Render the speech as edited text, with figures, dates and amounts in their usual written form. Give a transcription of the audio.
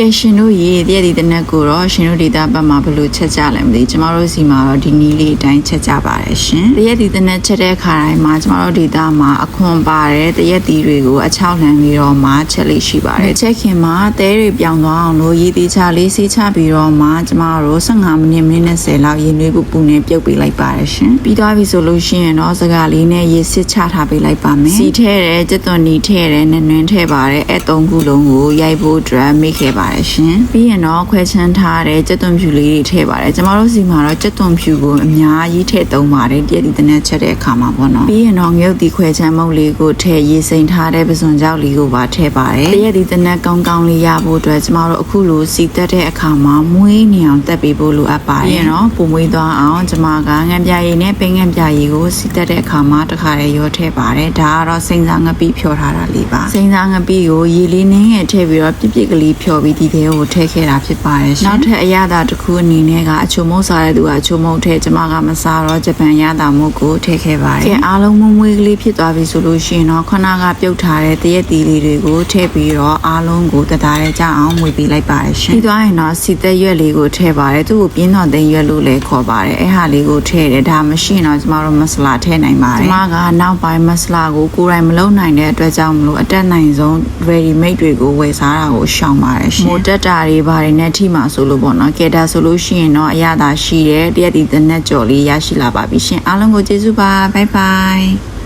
ကဲရှင်တို့ရေတရက်ဒီတနက်ကိုတော့ရှင်တို့ဒေတာဘက်မှာဘယ်လိုချက်ကြလဲမသိကျမတို့စီမှာတော့ဒီနီးလေးအတိုင်းချက်ကြပါတယ်ရှင်တရက်ဒီတနက်ချက်တဲ့ခါတိုင်းမှာကျမတို့ဒေတာမှာအခွန်ပါတယ်တရက်ဒီတွေကိုအချောက်လှန်ပြီးတော့မှချက်လေးရှိပါတယ်ချက်ခင်မှာတဲတွေပြောင်းသွားအောင်လို့ရေသေးချလေးစီးချပြီးတော့မှကျမတို့15မိနစ်20လောက်ရေနွေးပူနဲ့ပြုတ်ပေးလိုက်ပါတယ်ရှင်ပြီးသွားပြီဆိုလို့ရှိရင်တော့စကားလေးနဲ့ရေစစ်ချထားပေးလိုက်ပါမယ်စီထဲတယ်ကြက်သွန်နီထဲတယ်နွန်းထဲပါတယ်အဲ့3ခုလုံးကိုရိုက်ဖို့အတွက်မိခဲ့ပါတယ်ရှင်ပြီးရင်တော့ခွဲချမ်းထားတဲ့ကြက်သွန်ဖြူလေးတွေထည့်ပါတယ်ကျမတို့စီမှာတော့ကြက်သွန်ဖြူကိုအများကြီးထည့်သုံးပါတယ်တရက်ဒီတနက်ချက်တဲ့အခါမှာပေါ့နော်ပြီးရင်တော့ငရုတ်ဒီခွဲချမ်းမုတ်လေးကိုထည့်ရေစိမ်ထားတဲ့ပစွန်ကြောက်လေးကိုပါထည့်ပါတယ်တရက်ဒီတနက်ကောင်းကောင်းလေးရဖို့အတွက်ကျမတို့အခုလိုစီတက်တဲ့အခါမှာမွေးနေအောင်တက်ပေးဖို့လိုအပ်ပါတယ်ပြီးရင်တော့ပုံမွေးသွားအောင်ကျမကငံပြာရည်နဲ့ပင်ငံပြာရည်ကိုစီတက်တဲ့အခါမှာတစ်ခါတည်းရောထည့်ပါတယ်ဒါကတော့စိမ်စာငပိဖြောထားတာလေးပါစိမ်စာငပိကိုရေလေးနည်းငယ်ထည့်ပြီးတော့ပြစ်ကလေးဖြောပြီးဒီထဲကိုထည့်ခဲ့တာဖြစ်ပါတယ်ရှင်နောက်ထပ်အရသာတစ်ခုအနေနဲ့ကအချိုမုတ်စားတဲ့သူကအချိုမုတ်ထည့်ကျမကမစားတော့ဂျပန်ရတာမုတ်ကိုထည့်ခဲ့ပါတယ်ကဲအားလုံးမွေးကလေးဖြစ်သွားပြီဆိုလို့ရှိရင်တော့ခဏကပြုတ်ထားတဲ့တရက်တီလေးတွေကိုထည့်ပြီးတော့အားလုံးကိုတသားရဲကြအောင်မွေပေးလိုက်ပါတယ်ရှင်ပြီးသွားရင်တော့စီသက်ရွက်လေးကိုထည့်ပါတယ်သူ့ကိုပြင်းတော်သိမ်းရွက်လို့လည်းခေါ်ပါတယ်အဲ့ဟာလေးကိုထည့်တယ်ဒါမရှိရင်တော့ကျမတို့မဆလာထည့်နိုင်ပါတယ်ကျမကနောက်ပိုင်းမဆလာကိုကိုယ်တိုင်မလုပ်နိုင်တဲ့အတွက်ကြောင့်မလို့အတက်နိုင်ဆုံး ready made တွေကိုဝယ်စားတာကိုရှောင်ပါတယ်ရှင်မိုးတက်တာတွေဘာတွေနဲ့ထိမှာဆိုလို့ပေါ့နော်ကဲဒါဆိုလို့ရှိရင်တော့အရသာရှိတဲ့တရက်ဒီတနက်ကြော်လေးရရှိလာပါပြီရှင်အားလုံးကိုကျေးဇူးပါဘိုင်ဘိုင်